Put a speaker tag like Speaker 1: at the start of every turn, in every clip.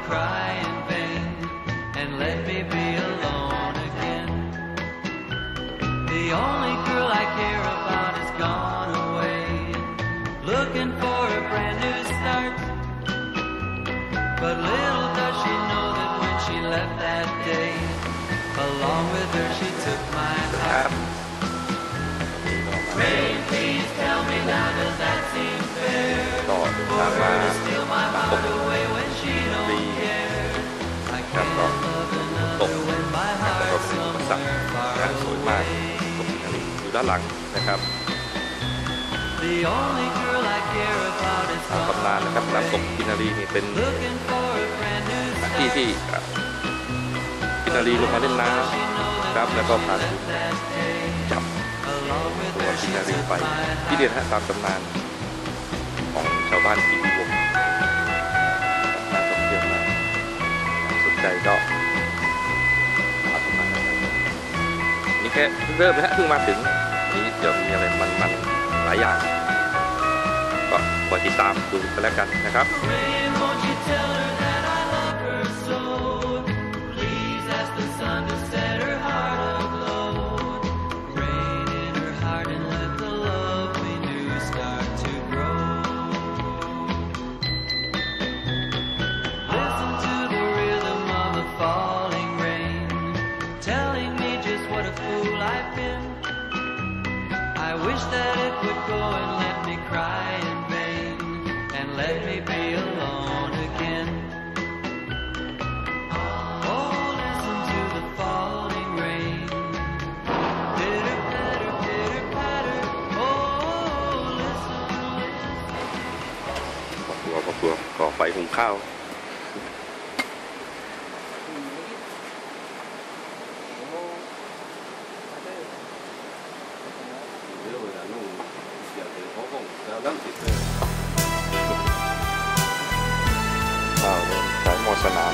Speaker 1: cry in vain and let me be alone again. The only girl I care about has gone away, looking for a brand new start. But little does she know that when she left that day, along with her she took my heart. Rain, please tell me now, does that seem fair? For her to steal my heart away when she don't care. I can't love another when my heart's somewhere far away.
Speaker 2: อยู่ด้านหลังนะครับ
Speaker 1: The only girl I care about is
Speaker 2: ตำนานนะครับน้ำตกกินนารีนี่เป็นที่ที่กินนารีลงมาเล่นน้ำครับแล้วก็พาจับตัวกินนารีไปที่เดียนตามตำนานของชาวบ้านปีวงน่าท่องเที่ยวมากสนใจก็มาตำนานนี่แค่เริ่มนะเพิ่งมาถึงนี้เดี๋ยวมีอะไรมันหลายอย่างก็คอยติดตามดูกันแล้วกันนะครับ
Speaker 1: That it would go and let me cry in vain and let me be alone again. Oh, listen to the falling rain. Pitter patter, pitter patter. Oh, listen, listen.
Speaker 2: ครอบครัวก่อไฟหุงข้าวสายมอสนาม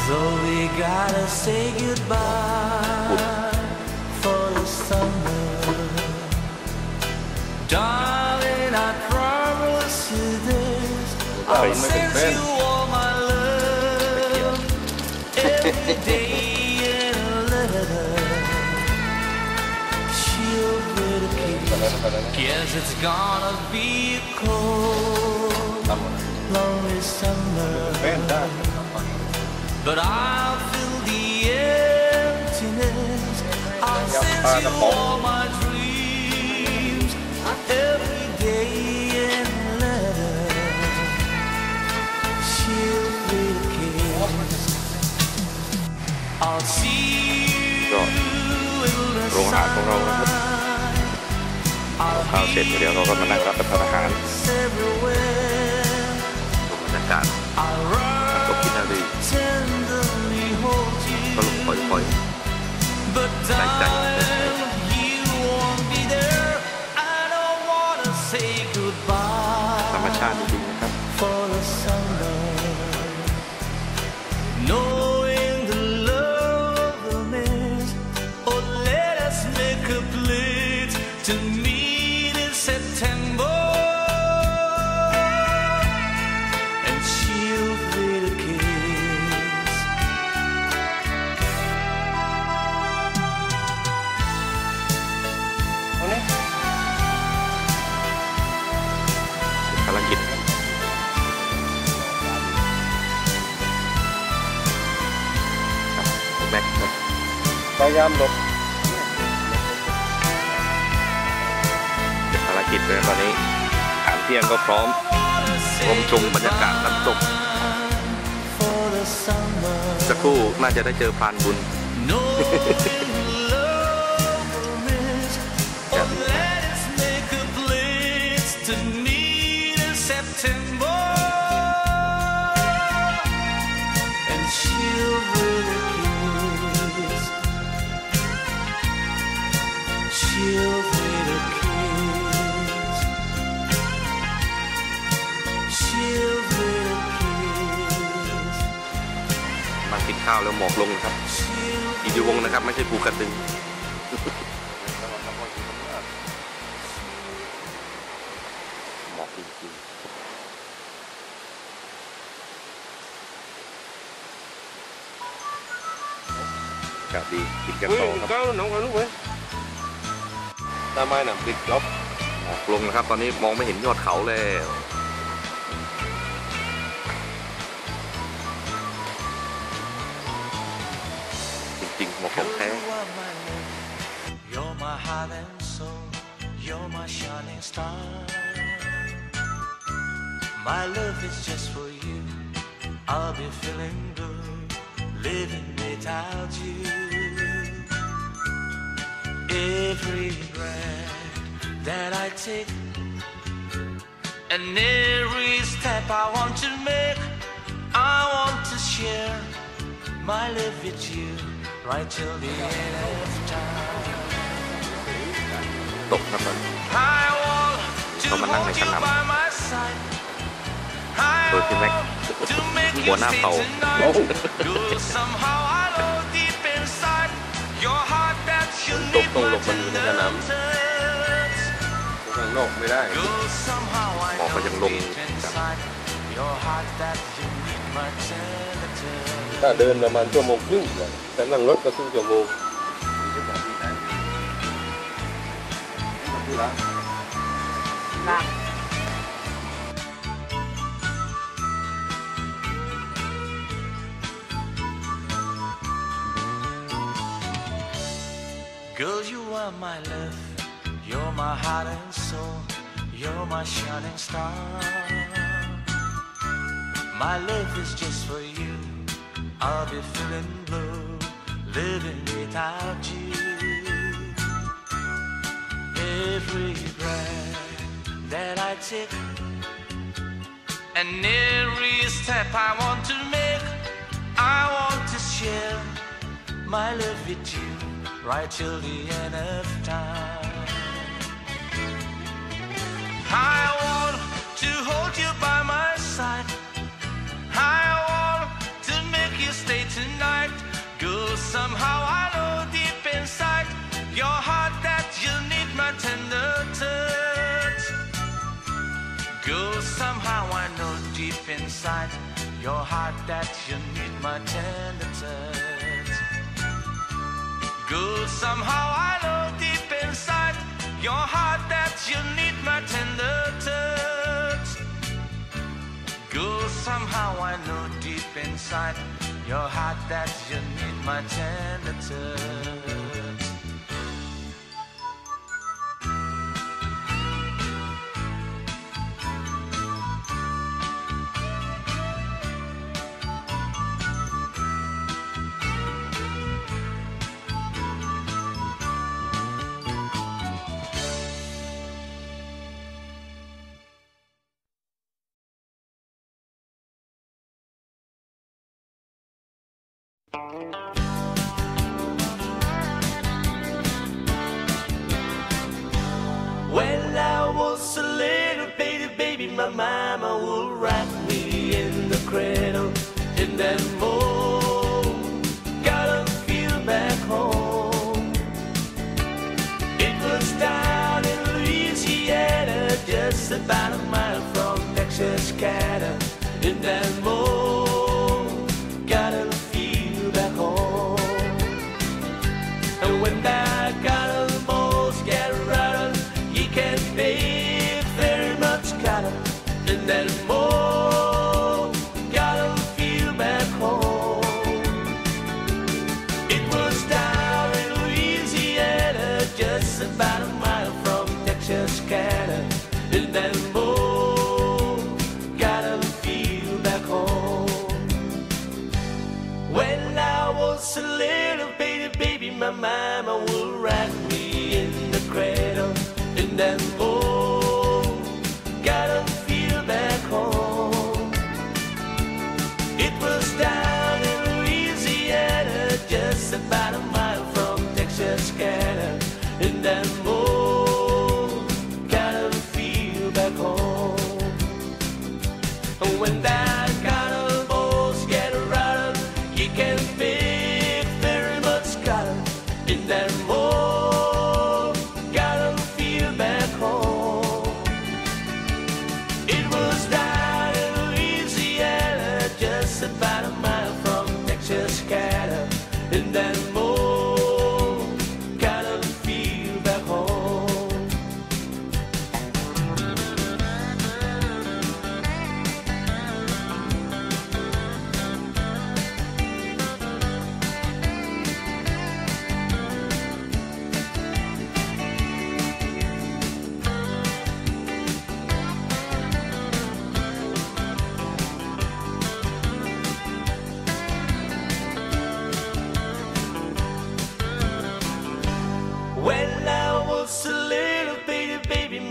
Speaker 1: So we gotta say goodbye for the summer, darling. I promise you this, I'll send you all my love every day in a letter. She'll get a kiss. Guess it's gonna be a cold, lonely summer. But I'll fill the emptiness. I'll send you all my dreams every day in a letter. She'll feel a kiss. I'll see you in the sunlight.
Speaker 2: ข้าวเสร็จเดี๋ยวเราก็มานั่งรับประทานอาหารดูบรรยากาศน้ำตกกินนารีก็ลงปล่อยๆใจธรรมชาติจริงๆนะครับภารกิจแม็กพยายามหลบภารกิจเลยตอนนี้อาหารเที่ยงก็พร้อมรวมชมบรรยากาศน้ำตกสักครู่น่าจะได้เจอพรานบุญมากินข้าวแล้วหมอกลงครับอีดิวงนะครับไม่ใช่ภูกระดึง ากาศดีกินกันต่อครับ
Speaker 1: ก้าวน้องกันลูกเว้ยตามไม้หนำปิดจ็อบ
Speaker 2: หมอกลงนะครับตอนนี้มองไม่เห็นยอดเขาแล้วจริงๆหมอกของแท้
Speaker 3: You're my heart and soul, you're my shining star. My love is just for you, I'll be feeling good, living without you. Every breath that I take, and every step I want to make, I want to share my love with you, right till the end of time.
Speaker 2: ตกครับ
Speaker 3: I want to hold you by my side. I want to make you stay tonight. Girl, somehow I know deep inside your heart that you need my tender touch.
Speaker 1: ข้างนอกไม่ได้
Speaker 3: Girl, somehow I know deep inside your heart that you need my tender touch.
Speaker 1: ถ้าเดินประมาณชั่วโมงครึ่งเลยแต่นั่งรถก็ครึ่งชั่วโมง
Speaker 3: Girl, you are my love, you're my heart and soul, you're my shining star. My love is just for you, I'll be feeling blue, living without you. Every breath that I take, and every step I want to make, I want to share my love with you, right till the end of time. I want to hold you by my side. I want to make you stay tonight. Girl, somehow I know deep inside your heart that you need my tender touch. Girl, somehow I know deep inside your heart that you need my tender touch. Girl, somehow I know deep inside your heart that you need my tender touch. Girl, somehow I know deep inside your heart that you need my tender touch. When I was a little baby, my mama would rock me in the cradle, and then boom, gotta feel back home. It was down in Louisiana, just about a mile from Texas, Canada, and then boom, gotta feel back home. And when that gotta most get rattled, you can make very much gotta, and then more gotta feel back home. It was down in Louisiana, just about a mile from Texas, Canada, and then more gotta feel back home. When I was a little baby, my mama would rock me in the cradle, and then oh, gotta feel back home. It was down in Louisiana, just about a mile from Texas, Canada, and then oh, gotta feel back home. When that gotta boss get rattled, you can feel very much gotta, and then more gotta feel back home. It was down in Louisiana, just about a mile from Texas, Canada, and then more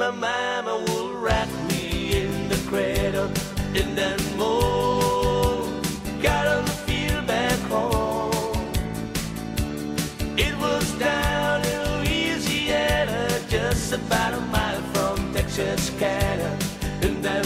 Speaker 3: my mama would rock me in the cradle and then move. Got on the field back home. It was down in Louisiana, just about a mile from Texarkana, and then